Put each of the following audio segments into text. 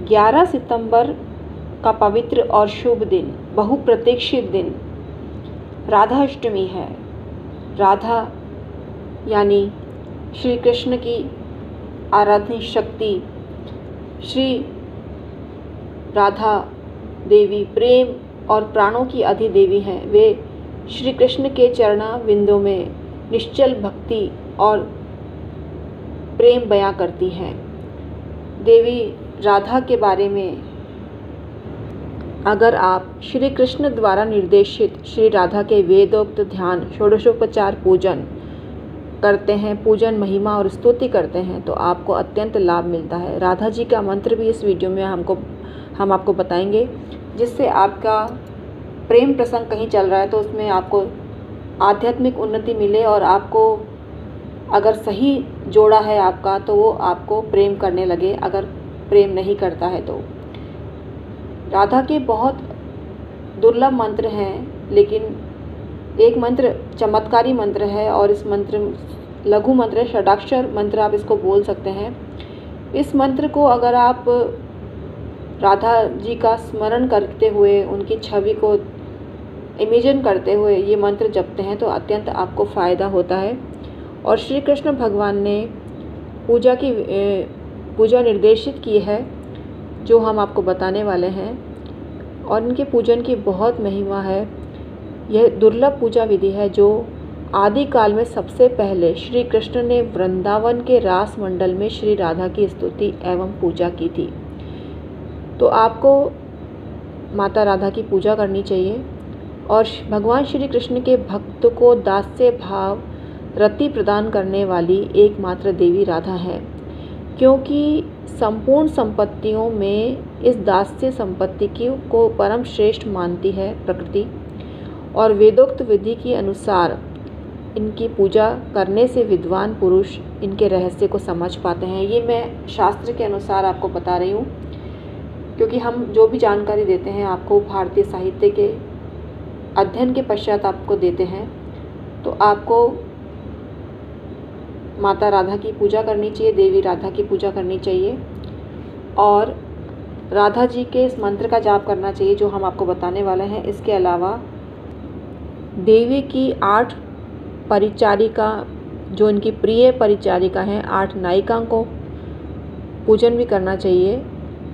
11 सितंबर का पवित्र और शुभ दिन, बहुप्रतीक्षित दिन राधा अष्टमी है। राधा यानी श्री कृष्ण की आराधनीय शक्ति। श्री राधा देवी प्रेम और प्राणों की अधिदेवी हैं। वे श्री कृष्ण के चरणारविंदों में निश्चल भक्ति और प्रेम बयां करती हैं। देवी राधा के बारे में अगर आप श्री कृष्ण द्वारा निर्देशित श्री राधा के वेदोक्त ध्यान, षोडशोपचार पूजन करते हैं, पूजन महिमा और स्तुति करते हैं, तो आपको अत्यंत लाभ मिलता है। राधा जी का मंत्र भी इस वीडियो में हम आपको बताएंगे, जिससे आपका प्रेम प्रसंग कहीं चल रहा है तो उसमें आपको आध्यात्मिक उन्नति मिले, और आपको अगर सही जोड़ा है आपका तो वो आपको प्रेम करने लगे, अगर प्रेम नहीं करता है तो। राधा के बहुत दुर्लभ मंत्र हैं, लेकिन एक मंत्र चमत्कारी मंत्र है, और इस मंत्र लघु मंत्र है, षडाक्षर मंत्र आप इसको बोल सकते हैं। इस मंत्र को अगर आप राधा जी का स्मरण करते हुए, उनकी छवि को इमेजिन करते हुए ये मंत्र जपते हैं तो अत्यंत आपको फ़ायदा होता है। और श्री कृष्ण भगवान ने पूजा निर्देशित की है, जो हम आपको बताने वाले हैं, और इनके पूजन की बहुत महिमा है। यह दुर्लभ पूजा विधि है जो आदि काल में सबसे पहले श्री कृष्ण ने वृंदावन के रास मंडल में श्री राधा की स्तुति एवं पूजा की थी। तो आपको माता राधा की पूजा करनी चाहिए, और भगवान श्री कृष्ण के भक्त को दास्य भाव रति प्रदान करने वाली एकमात्र देवी राधा है, क्योंकि संपूर्ण संपत्तियों में इस दास्य संपत्ति को परम श्रेष्ठ मानती है प्रकृति, और वेदोक्त विधि के अनुसार इनकी पूजा करने से विद्वान पुरुष इनके रहस्य को समझ पाते हैं। ये मैं शास्त्र के अनुसार आपको बता रही हूँ, क्योंकि हम जो भी जानकारी देते हैं आपको भारतीय साहित्य के अध्ययन के पश्चात आपको देते हैं। तो आपको माता राधा की पूजा करनी चाहिए, देवी राधा की पूजा करनी चाहिए, और राधा जी के इस मंत्र का जाप करना चाहिए जो हम आपको बताने वाले हैं। इसके अलावा देवी की 8 परिचारिका, जो इनकी प्रिय परिचारिका हैं, 8 नायिकाओं को पूजन भी करना चाहिए।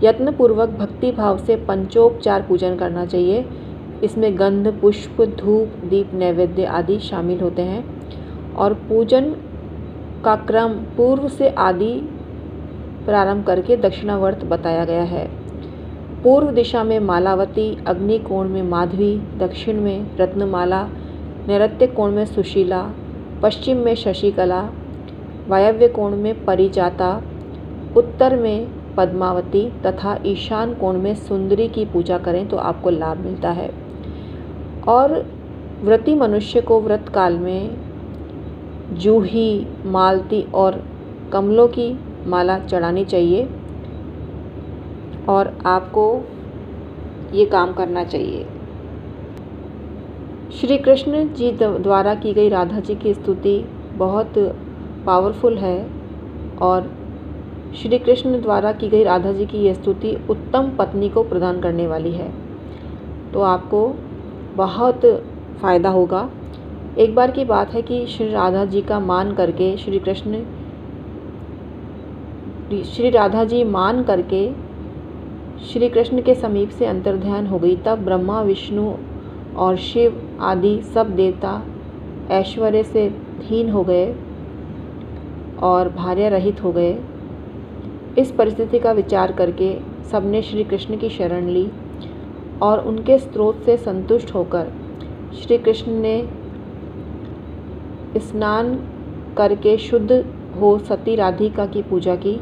यत्नपूर्वक भक्ति भाव से पंचोपचार पूजन करना चाहिए। इसमें गंध, पुष्प, धूप, दीप, नैवेद्य आदि शामिल होते हैं, और पूजन का क्रम पूर्व से आदि प्रारंभ करके दक्षिणावर्त बताया गया है। पूर्व दिशा में मालावती, अग्नि कोण में माधवी, दक्षिण में रत्नमाला, नैऋत्य कोण में सुशीला, पश्चिम में शशिकला, वायव्य कोण में परिजाता, उत्तर में पद्मावती तथा ईशान कोण में सुंदरी की पूजा करें तो आपको लाभ मिलता है। और व्रती मनुष्य को व्रत काल में जूही, मालती और कमलों की माला चढ़ानी चाहिए, और आपको ये काम करना चाहिए। श्री कृष्ण जी द्वारा की गई राधा जी की स्तुति बहुत पावरफुल है, और श्री कृष्ण द्वारा की गई राधा जी की यह स्तुति उत्तम पत्नी को प्रदान करने वाली है, तो आपको बहुत फ़ायदा होगा। एक बार की बात है कि श्री राधा जी का मान करके श्री राधा जी मान करके श्री कृष्ण के समीप से अंतर्ध्यान हो गई। तब ब्रह्मा, विष्णु और शिव आदि सब देवता ऐश्वर्य से हीन हो गए और भार्या रहित हो गए। इस परिस्थिति का विचार करके सबने श्री कृष्ण की शरण ली, और उनके स्रोत से संतुष्ट होकर श्री कृष्ण ने स्नान करके शुद्ध हो सती राधिका की पूजा की।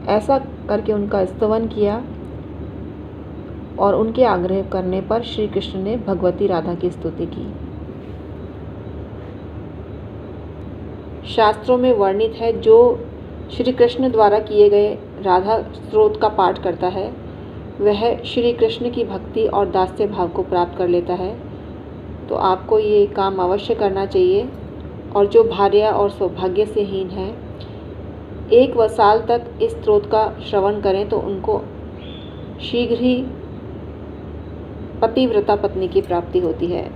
ऐसा करके उनका स्तवन किया, और उनके आग्रह करने पर श्री कृष्ण ने भगवती राधा की स्तुति की। शास्त्रों में वर्णित है, जो श्री कृष्ण द्वारा किए गए राधा स्तोत्र का पाठ करता है वह श्री कृष्ण की भक्ति और दास्य भाव को प्राप्त कर लेता है। तो आपको ये काम अवश्य करना चाहिए। और जो भार्या और सौभाग्य से हीन है, 1 साल तक इस स्तोत्र का श्रवण करें तो उनको शीघ्र ही पतिव्रता पत्नी की प्राप्ति होती है।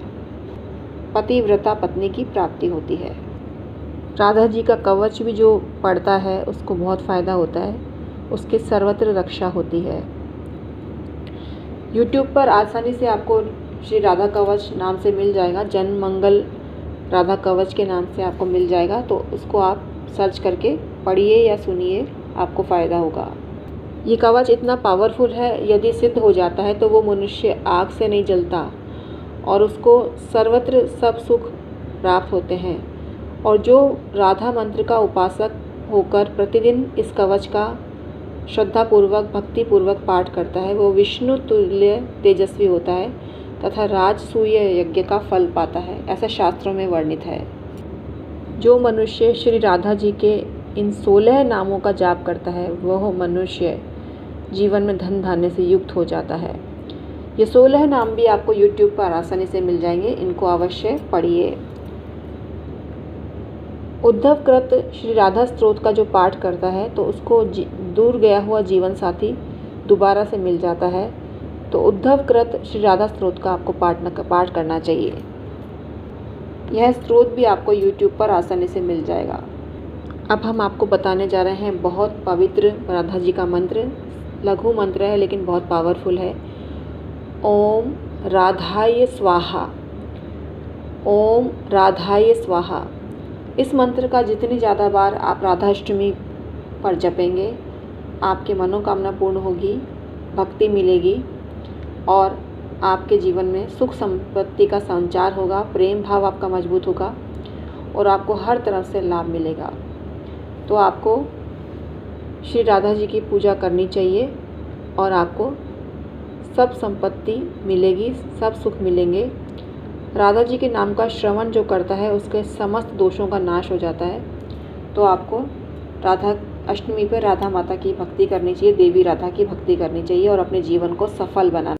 पतिव्रता पत्नी की प्राप्ति होती है। राधा जी का कवच भी जो पढ़ता है उसको बहुत फ़ायदा होता है, उसके सर्वत्र रक्षा होती है। YouTube पर आसानी से आपको श्री राधा कवच नाम से मिल जाएगा, जन्म मंगल राधा कवच के नाम से आपको मिल जाएगा, तो उसको आप सर्च करके पढ़िए या सुनिए, आपको फ़ायदा होगा। ये कवच इतना पावरफुल है, यदि सिद्ध हो जाता है तो वो मनुष्य आग से नहीं जलता और उसको सर्वत्र सब सुख प्राप्त होते हैं। और जो राधा मंत्र का उपासक होकर प्रतिदिन इस कवच का श्रद्धापूर्वक भक्तिपूर्वक पाठ करता है, वो विष्णु तुल्य तेजस्वी होता है तथा राजसूय यज्ञ का फल पाता है, ऐसा शास्त्रों में वर्णित है। जो मनुष्य श्री राधा जी के इन 16 नामों का जाप करता है वह मनुष्य जीवन में धन धान्य से युक्त हो जाता है। ये 16 नाम भी आपको YouTube पर आसानी से मिल जाएंगे, इनको अवश्य पढ़िए। उद्धवकृत श्री राधा स्तोत्र का जो पाठ करता है तो उसको दूर गया हुआ जीवन साथी दोबारा से मिल जाता है, तो उद्धवकृत श्री राधा स्तोत्र का आपको पाठ करना चाहिए। यह स्तोत्र भी आपको YouTube पर आसानी से मिल जाएगा। अब हम आपको बताने जा रहे हैं बहुत पवित्र राधा जी का मंत्र। लघु मंत्र है लेकिन बहुत पावरफुल है। ओम राधाय स्वाहा, ओम राधाय स्वाहा। इस मंत्र का जितनी ज़्यादा बार आप राधाष्टमी पर जपेंगे, आपकी मनोकामना पूर्ण होगी, भक्ति मिलेगी और आपके जीवन में सुख संपत्ति का संचार होगा, प्रेम भाव आपका मजबूत होगा और आपको हर तरफ से लाभ मिलेगा। तो आपको श्री राधा जी की पूजा करनी चाहिए और आपको सब संपत्ति मिलेगी, सब सुख मिलेंगे। राधा जी के नाम का श्रवण जो करता है उसके समस्त दोषों का नाश हो जाता है। तो आपको राधा अष्टमी पर राधा माता की भक्ति करनी चाहिए, देवी राधा की भक्ति करनी चाहिए और अपने जीवन को सफल बनाना